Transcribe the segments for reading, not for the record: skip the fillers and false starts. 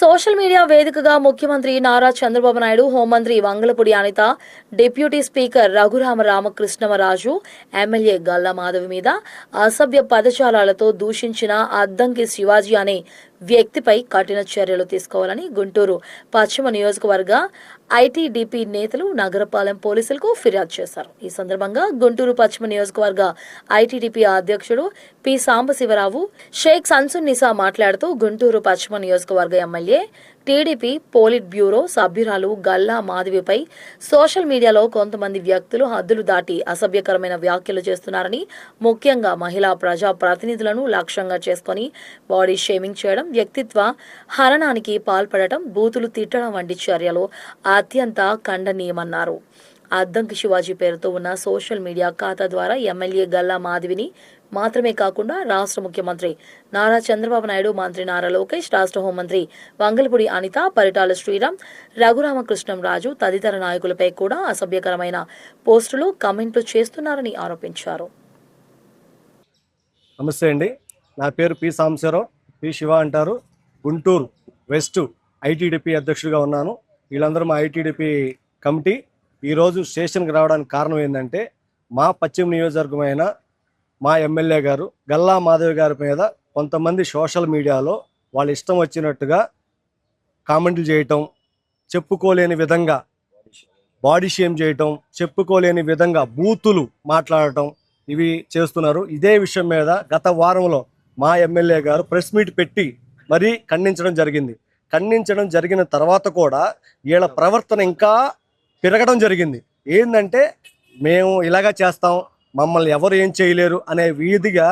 Social media వేదికగా ముఖ్యమంత్రి నారా చంద్రబాబు నాయుడు, హోంమంత్రి Vangalapudi Anitha, deputy speaker Raghurama Ramakrishnamaraju, MLA Galla Madhavi మీద అసభ్య పదజాలాలతో దూషించిన అద్దంకి శివాజీ అనే వ్యక్తిపై కఠిన చర్యలు తీసుకోవాలని గుంటూరు పశ్చిమ నియోజకవర్గ ఐటీడీపీ నేతలు నగరపాలెం పోలీసులకు ఫిర్యాదు చేశారు. ఈ సందర్భంగా గుంటూరు పశ్చిమ నియోజకవర్గ ఐటీడీపీ అధ్యక్షుడు పి సాంబశివరావు షేక్ సన్సున్నిసా మాట్లాడుతూ గుంటూరు పశ్చిమ నియోజకవర్గ ఎమ్మెల్యే, టీడీపీ పోలిట్ బ్యూరో సభ్యురాలు గల్లా మాధవిపై సోషల్ మీడియాలో కొంతమంది వ్యక్తులు హద్దులు దాటి అసభ్యకరమైన వ్యాఖ్యలు చేస్తున్నారని, ముఖ్యంగా మహిళా ప్రజా ప్రతినిధులను లక్ష్యంగా చేసుకుని బాడీ షేమింగ్ చేయడం, వ్యక్తిత్వ హననానికి పాల్పడటం, బూతులు తిట్టడం వంటి చర్యలు అత్యంత ఖండనీయమన్నారు. అద్దంకి శివాజీ పేరుతో ఉన్న సోషల్ మీడియా ఖాతా ద్వారా ఎమ్మెల్యే గల్లా మాధవిని మాత్రమే కాకుండా రాష్ట్ర ముఖ్యమంత్రి నారా చంద్రబాబు నాయుడు, మంత్రి నారా లోకేష్, రాష్ట్ర హోంమంత్రి వంగలపూడి అనిత, పరిటాల శ్రీరామ్, రఘురామకృష్ణంరాజు తదితర నాయకులపై కూడా అసభ్యకరమైన పోస్టులు, కమెంట్లు చేస్తున్నారని ఆరోపించారు. నమస్తే అండి, నా పేరు పి సాంబశివరావు, పి శివ అంటారు. గుంటూరు వెస్ట్ ఐటీడీపీ అధ్యక్షుడిగా ఉన్నాను. వీళ్ళందరూ మా ఐటీడీపీ కమిటీ. ఈరోజు స్టేషన్కి రావడానికి కారణం ఏంటంటే, మా పశ్చిమ నియోజకవర్గమైన మా ఎమ్మెల్యే గారు గల్లా మాధవి గారి మీద కొంతమంది సోషల్ మీడియాలో వాళ్ళ ఇష్టం వచ్చినట్టుగా కామెంట్లు చేయటం, చెప్పుకోలేని విధంగా బాడీ షేమ్ చేయటం, చెప్పుకోలేని విధంగా బూతులు మాట్లాడటం, ఇవి చేస్తున్నారు. ఇదే విషయం మీద గత వారంలో మా ఎమ్మెల్యే గారు ప్రెస్ మీట్ పెట్టి మరీ ఖండించడం జరిగింది. ఖండించడం జరిగిన తర్వాత కూడా వీళ్ళ ప్రవర్తన ఇంకా పెరగడం జరిగింది. ఏంటంటే, మేము ఇలాగా చేస్తాం, మమ్మల్ని ఎవరు ఏం చేయలేరు అనే వీధిగా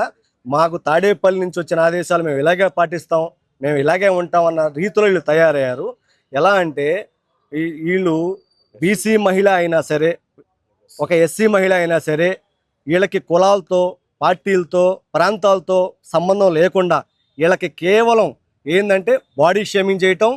మాకు తాడేపల్లి నుంచి వచ్చిన ఆదేశాలు మేము ఇలాగే పాటిస్తాం, మేము ఇలాగే ఉంటాం అన్న రీతిలో వీళ్ళు తయారయ్యారు. ఎలా అంటే, వీళ్ళు బీసీ మహిళ అయినా సరే, ఒక ఎస్సీ మహిళ అయినా సరే, వీళ్ళకి కులాలతో, పార్టీలతో, ప్రాంతాలతో సంబంధం లేకుండా వీళ్ళకి కేవలం ఏంటంటే బాడీ షేమింగ్ చేయటం,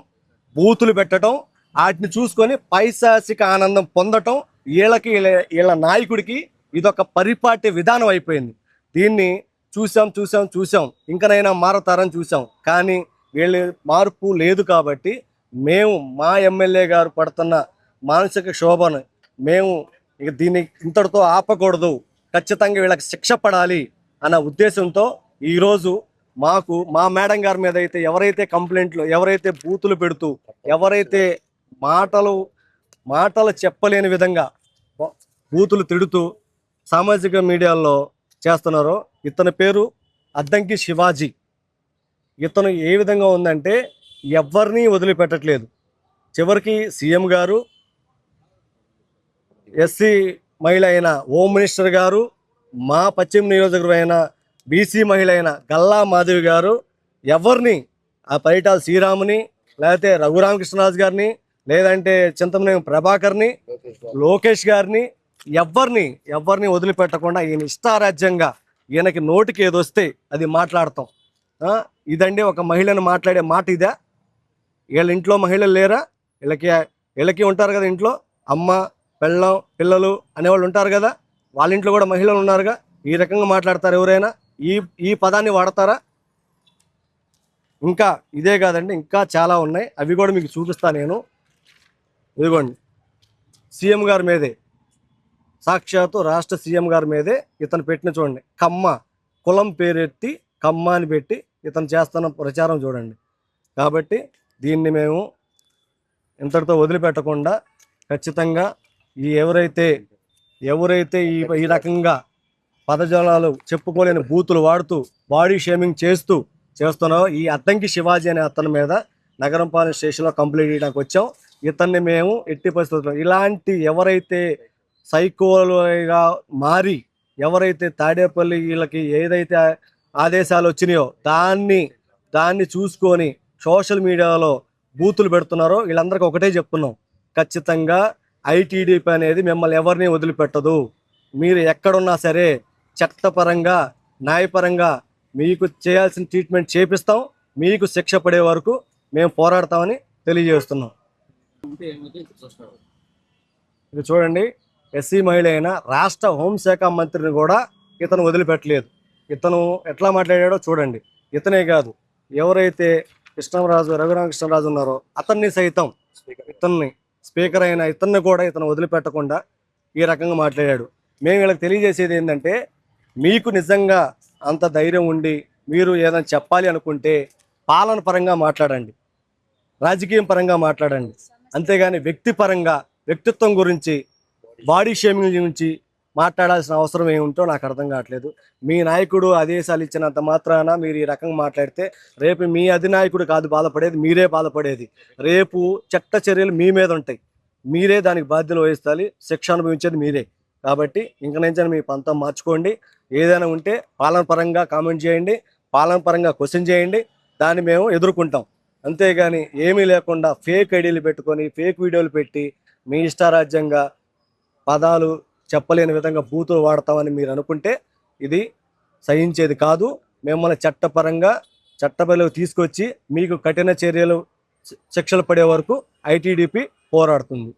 బూతులు పెట్టడం, వాటిని చూసుకొని పైశాసిక ఆనందం పొందటం వీళ్ళకి, వీళ్ళ నాయకుడికి ఇదొక పరిపాటి విధానం అయిపోయింది. దీన్ని చూసాం ఇంకనైనా మారతారని చూసాం, కానీ వీళ్ళ మార్పు లేదు. కాబట్టి మేము మా ఎమ్మెల్యే గారు పడుతున్న మానసిక శోభను మేము ఇక దీన్ని ఇంతటితో ఆపకూడదు, ఖచ్చితంగా వీళ్ళకి శిక్ష పడాలి అన్న ఉద్దేశంతో ఈరోజు మాకు మా మేడం గారి మీద అయితే ఎవరైతే కంప్లైంట్లు, ఎవరైతే బూతులు పెడుతూ, ఎవరైతే మాటలు చెప్పలేని విధంగా బూతులు తిడుతూ సామాజిక మీడియాలో చేస్తున్నారో, ఇతని పేరు అద్దంకి శివాజీ. ఇతను ఏ విధంగా ఉందంటే, ఎవరిని వదిలిపెట్టట్లేదు. చివరికి సీఎం గారు, ఎస్సీ మహిళ అయిన హోమ్ మినిస్టర్ గారు, మా పశ్చిమ నియోజకవర్గం అయిన బీసీ మహిళ అయిన గల్లా మాధవి గారు ఎవరిని, ఆ పరిటాల శ్రీరాముని, లేకపోతే రఘురామకృష్ణరాజు గారిని, లేదంటే చింతమనేని ప్రభాకర్ని, లోకేష్ గారిని, ఎవరిని వదిలిపెట్టకుండా ఈయన ఇష్టారాజ్యంగా ఈయనకి నోటికి ఏదొస్తే అది మాట్లాడతాం. ఇదండి ఒక మహిళను మాట్లాడే మాట ఇదా? వీళ్ళ ఇంట్లో మహిళలు లేరా? వీళ్ళకి ఉంటారు కదా, ఇంట్లో అమ్మ, పెళ్ళం, పిల్లలు అనేవాళ్ళు ఉంటారు కదా, వాళ్ళ ఇంట్లో కూడా మహిళలు ఉన్నారుగా. ఈ రకంగా మాట్లాడతారు ఎవరైనా? ఈ పదాన్ని వాడతారా? ఇంకా ఇదే కాదండి, ఇంకా చాలా ఉన్నాయి, అవి కూడా మీకు చూపిస్తాను నేను. ఇదిగోండి, సీఎం గారి మీదే, సాక్షాత్తు రాష్ట్ర సీఎం గారి మీదే ఇతను పెట్టిన చూడండి, కమ్మ, కులం పేరెత్తి కమ్మ అని పెట్టి ఇతను చేస్తున్న ప్రచారం చూడండి. కాబట్టి దీన్ని మేము ఇంతటితో వదిలిపెట్టకుండా ఖచ్చితంగా ఎవరైతే ఈ రకంగా పదజాలాలు, చెప్పుకోలేని బూతులు వాడుతూ బాడీ షేమింగ్ చేస్తున్నారో ఈ అద్దంకి శివాజీ అనే అతని మీద నగరంపాలెం స్టేషన్లో కంప్లైంట్ చేయడానికి వచ్చాం. ఇతన్ని మేము ఎట్టి పరిస్థితుల్లో ఇలాంటి ఎవరైతే సైకోలుగా మారి, ఎవరైతే తాడేపల్లి వీళ్ళకి ఏదైతే ఆదేశాలు వచ్చినాయో దాన్ని చూసుకొని సోషల్ మీడియాలో బూతులు పెడుతున్నారో వీళ్ళందరికీ ఒకటే చెప్తున్నాం, ఖచ్చితంగా ఐటీడీపీ అనేది మిమ్మల్ని ఎవరిని వదిలిపెట్టదు. మీరు ఎక్కడున్నా సరే చట్టపరంగా, న్యాయపరంగా మీకు చేయాల్సిన ట్రీట్మెంట్ చేపిస్తాం, మీకు శిక్ష పడే వరకు మేము పోరాడతామని తెలియజేస్తున్నాం. ఇది చూడండి, ఎస్సీ మహిళ అయిన రాష్ట్ర హోంశాఖ మంత్రిని కూడా ఇతను వదిలిపెట్టలేదు. ఇతను ఎట్లా మాట్లాడాడో చూడండి. ఇతనే కాదు, ఎవరైతే రఘురామకృష్ణరాజు ఉన్నారో అతన్ని సైతం స్పీకర్ అయిన ఇతన్ని కూడా ఇతను వదిలిపెట్టకుండా ఈ రకంగా మాట్లాడాడు. మేము వీళ్ళకి తెలియజేసేది ఏంటంటే, మీకు నిజంగా అంత ధైర్యం ఉండి మీరు ఏదైనా చెప్పాలి అనుకుంటే పాలన పరంగా మాట్లాడండి, రాజకీయం పరంగా మాట్లాడండి. అంతేగాని వ్యక్తిత్వం గురించి, బాడీ షేమింగ్ గురించి మాట్లాడాల్సిన అవసరం ఏముంటో నాకు అర్థం కావట్లేదు. మీ నాయకుడు ఆదేశాలు ఇచ్చినంత మాత్రాన మీరు ఈ రకంగా మాట్లాడితే రేపు మీ అధినాయకుడు కాదు బాధపడేది, మీరే బాధపడేది. రేపు చట్ట చర్యలు మీ మీద ఉంటాయి, మీరే దానికి బాధ్యతలు వహిస్తాలి, శిక్ష అనుభవించేది మీరే. కాబట్టి ఇంక నుంచి మీ పంతం మార్చుకోండి. ఏదైనా ఉంటే పాలన పరంగా కామెంట్ చేయండి, పాలన పరంగా క్వశ్చన్ చేయండి, దాన్ని మేము ఎదుర్కొంటాం. అంతేగాని ఏమీ లేకుండా ఫేక్ ఐడీలు పెట్టుకొని ఫేక్ వీడియోలు పెట్టి మీ ఇష్టారాజ్యంగా పదాలు చెప్పలేని విధంగా బూతులు వాడతామని మీరు అనుకుంటే ఇది సహించేది కాదు. మిమ్మల్ని చట్టబడిలోకి తీసుకొచ్చి మీకు కఠిన చర్యలు, శిక్షలు పడే వరకు ఐటీడీపీ పోరాడుతుంది.